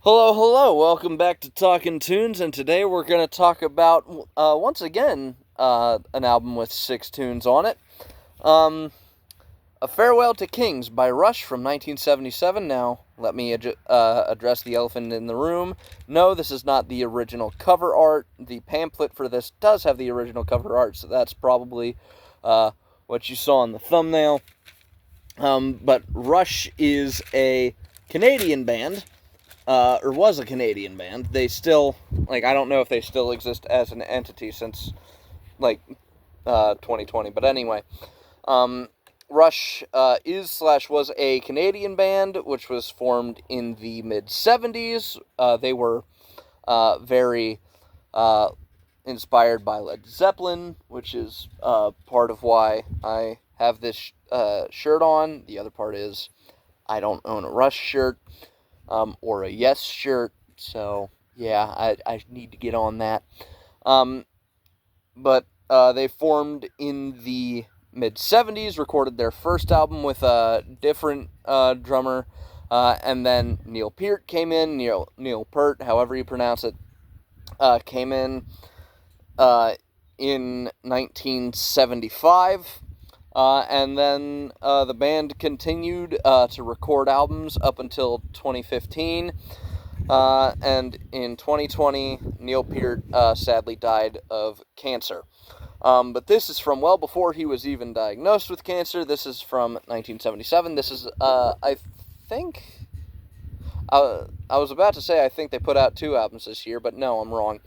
Hello, hello. Welcome back to Talking Tunes, and today we're going to talk about once again an album with 6 tunes on it. A Farewell to Kings by Rush from 1977. Now, let me address the elephant in the room. No, this is not the original cover art. The pamphlet for this does have the original cover art, so that's probably what you saw in the thumbnail. But Rush is a Canadian band. Or was a Canadian band. They still, I don't know if they still exist as an entity since, 2020. But anyway, Rush was a Canadian band, which was formed in the mid-70s. They were very inspired by Led Zeppelin, which is part of why I have this shirt on. The other part is I don't own a Rush shirt. Or a Yes shirt, so yeah, I need to get on that. But they formed in the mid-70s, recorded their first album with a different drummer, and then Neil Peart came in, Neil Peart, however you pronounce it, came in 1975. And then the band continued to record albums up until 2015. And in 2020, Neil Peart sadly died of cancer. But this is from well before he was even diagnosed with cancer. This is from 1977. This is, I think... I was about to say I think they put out 2 albums this year, but no, I'm wrong.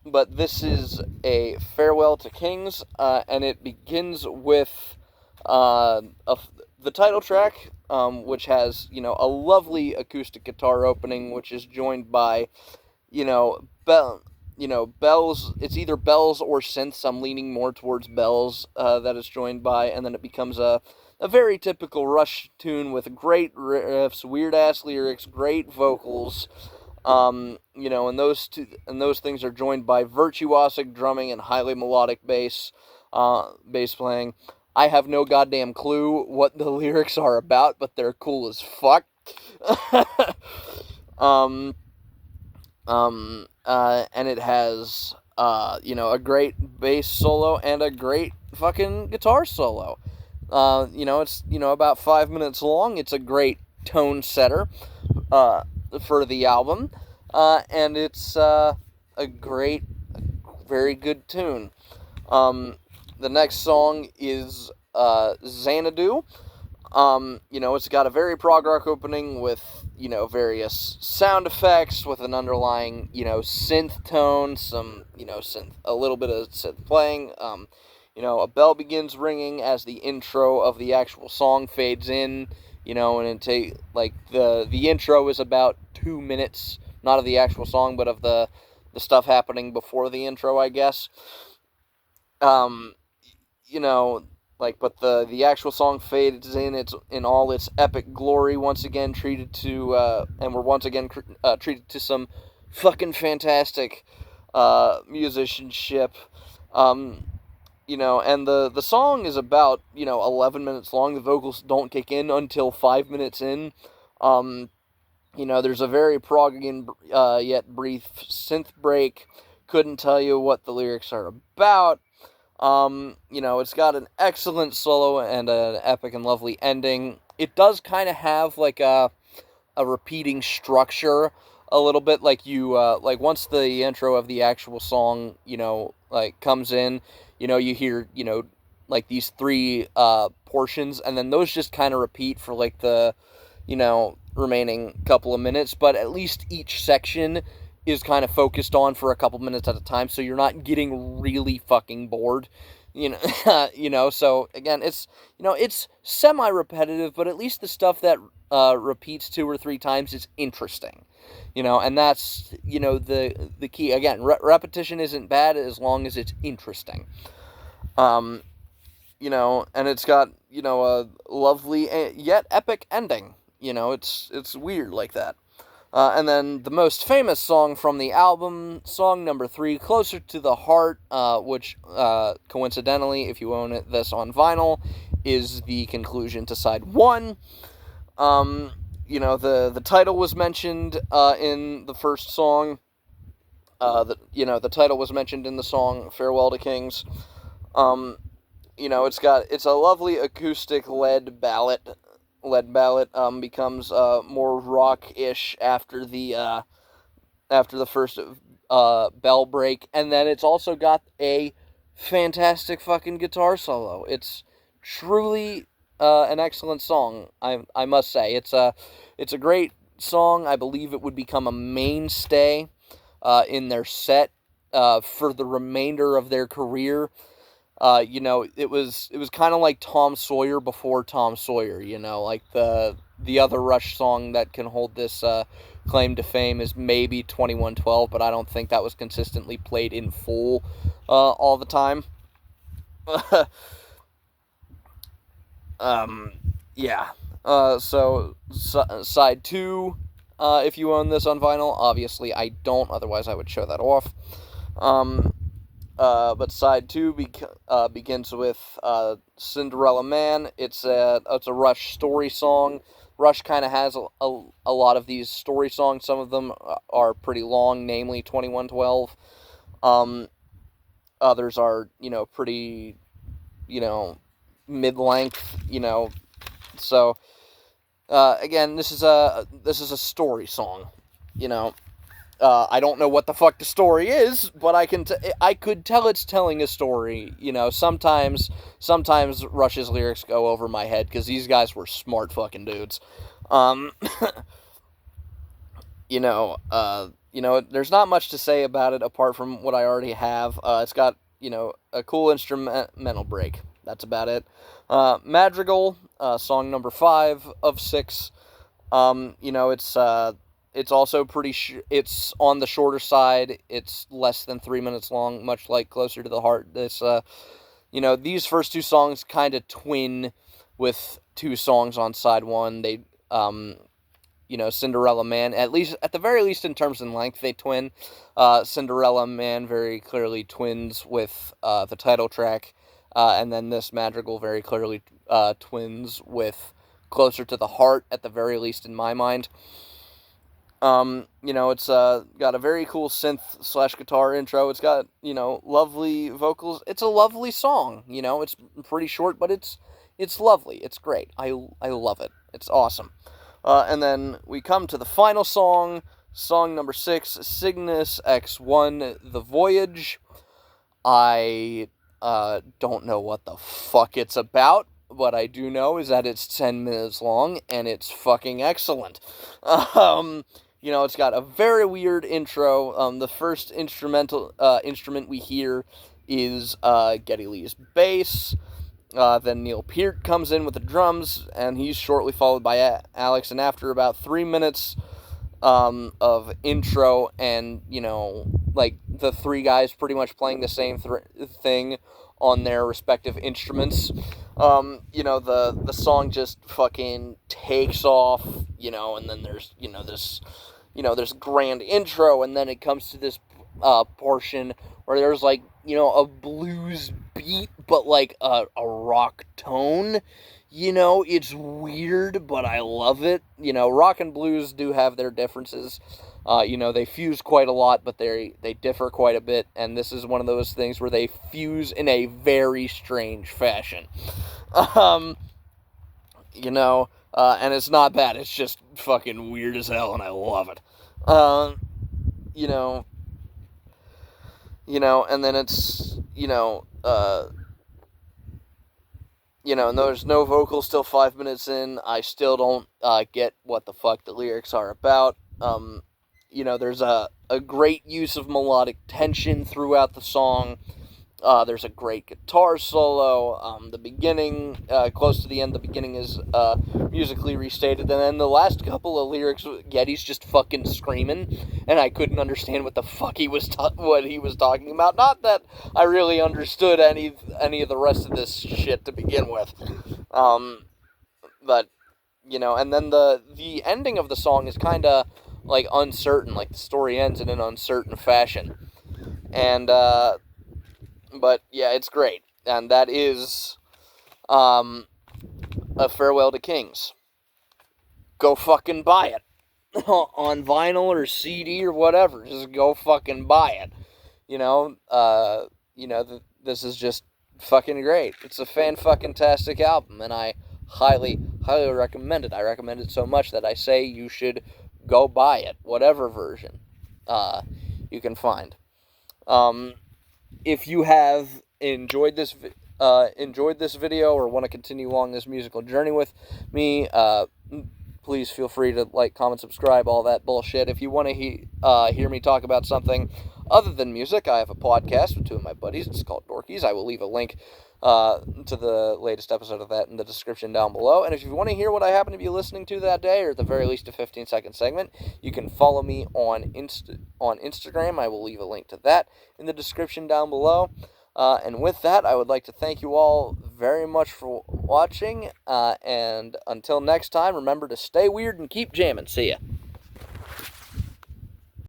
But this is a Farewell to Kings, and it begins with the title track, which has, a lovely acoustic guitar opening, which is joined by, bells. It's either bells or synths. I'm leaning more towards bells that it's joined by, and then it becomes a very typical Rush tune with great riffs, weird-ass lyrics, great vocals. And those things are joined by virtuosic drumming and highly melodic bass playing. I have no goddamn clue what the lyrics are about, but they're cool as fuck. And it has, a great bass solo and a great fucking guitar solo. It's, about 5 minutes long. It's a great tone setter. For the album, and it's a great, very good tune. The next song is Xanadu. It's got a very prog rock opening with, various sound effects with an underlying, synth tone, some, a little bit of synth playing. A bell begins ringing as the intro of the actual song fades in. And the intro is about 2 minutes, not of the actual song, but of the stuff happening before the intro, I guess. But the actual song fades in. It's in all its epic glory. Once again, treated to some fucking fantastic musicianship. And the song is about, 11 minutes long. The vocals don't kick in until 5 minutes in. There's a very proggy yet brief synth break. Couldn't tell you what the lyrics are about. It's got an excellent solo and an epic and lovely ending. It does kind of have, a repeating structure a little bit, once the intro of the actual song, comes in, you hear, these 3 portions, and then those just kind of repeat for, the, remaining couple of minutes, but at least each section is kind of focused on for a couple minutes at a time, so you're not getting really fucking bored, so, again, it's semi-repetitive, but at least the stuff that repeats 2 or 3 times is interesting, and that's, the key. Again, repetition isn't bad as long as it's interesting. And it's got, a lovely yet epic ending. It's weird like that. And then the most famous song from the album, song number 3, Closer to the Heart, which, coincidentally, if you this on vinyl, is the conclusion to side 1. the title was mentioned in the first song. The title was mentioned in the song "Farewell to Kings." It's a lovely acoustic lead ballad. Becomes more rock-ish after the first bell break, and then it's also got a fantastic fucking guitar solo. It's truly an excellent song. I must say it's a great song. I believe it would become a mainstay in their set for the remainder of their career. It was kind of like Tom Sawyer before Tom Sawyer. Like the other Rush song that can hold this claim to fame is maybe 2112, but I don't think that was consistently played in full all the time. Yeah. Side 2, if you own this on vinyl, obviously I don't, otherwise I would show that off. But side 2 begins with Cinderella Man. It's a Rush story song. Rush kind of has a lot of these story songs. Some of them are pretty long, namely 2112. Others are, pretty, mid-length, So, again, this is a story song, I don't know what the fuck the story is, but I could tell it's telling a story. Sometimes Rush's lyrics go over my head because these guys were smart fucking dudes. There's not much to say about it apart from what I already have. It's got a cool instrumental break. That's about it. Madrigal, song number 5 of 6. It's also it's on the shorter side. It's less than 3 minutes long, much like Closer to the Heart. These first two songs kind of twin with two songs on side 1. They, Cinderella Man, at the very least in terms of length, they twin. Cinderella Man very clearly twins with the title track, and then this Madrigal very clearly twins with Closer to the Heart, at the very least in my mind. It's got a very cool synth / guitar intro. It's got, lovely vocals. It's a lovely song, it's pretty short, but it's lovely. It's great. I love it. It's awesome. And then we come to the final song number 6, Cygnus X1, The Voyage. I don't know what the fuck it's about. What I do know is that it's 10 minutes long, and it's fucking excellent. It's got a very weird intro. The first instrument we hear is Geddy Lee's bass. Then Neil Peart comes in with the drums, and he's shortly followed by Alex. And after about 3 minutes of intro, and like the three guys pretty much playing the same thing on their respective instruments, the song just fucking takes off, and then there's this grand intro, and then it comes to this portion where there's like a blues beat, but like a rock tone. It's weird, but I love it. Rock and blues do have their differences. They fuse quite a lot, but they differ quite a bit, and this is one of those things where they fuse in a very strange fashion. And it's not bad, it's just fucking weird as hell, and I love it. And then it's, and there's no vocals till 5 minutes in. I still don't get what the fuck the lyrics are about. There's a great use of melodic tension throughout the song. There's a great guitar solo. The beginning, close to the end, the beginning is musically restated, and then the last couple of lyrics, Geddy's just fucking screaming, and I couldn't understand what the fuck what he was talking about. Not that I really understood any of the rest of this shit to begin with, but and then the ending of the song is kind of like uncertain, like the story ends in an uncertain fashion, and but yeah, it's great, and that is A Farewell to Kings. go fucking buy it. On vinyl or CD or whatever. Just go fucking buy it. This is just fucking great. It's a fan-fucking-tastic album, and I highly, highly recommend it. I recommend it so much that I say you should go buy it, whatever version you can find. If you have enjoyed this video or want to continue along this musical journey with me, please feel free to like, comment, subscribe, all that bullshit. If you want to hear me talk about something other than music, I have a podcast with two of my buddies. It's called Dorkies. I will leave a link to the latest episode of that in the description down below. And if you want to hear what I happen to be listening to that day, or at the very least a 15-second segment, you can follow me on Instagram. I will leave a link to that in the description down below. And with that, I would like to thank you all very much for watching. And until next time, remember to stay weird and keep jamming. See ya.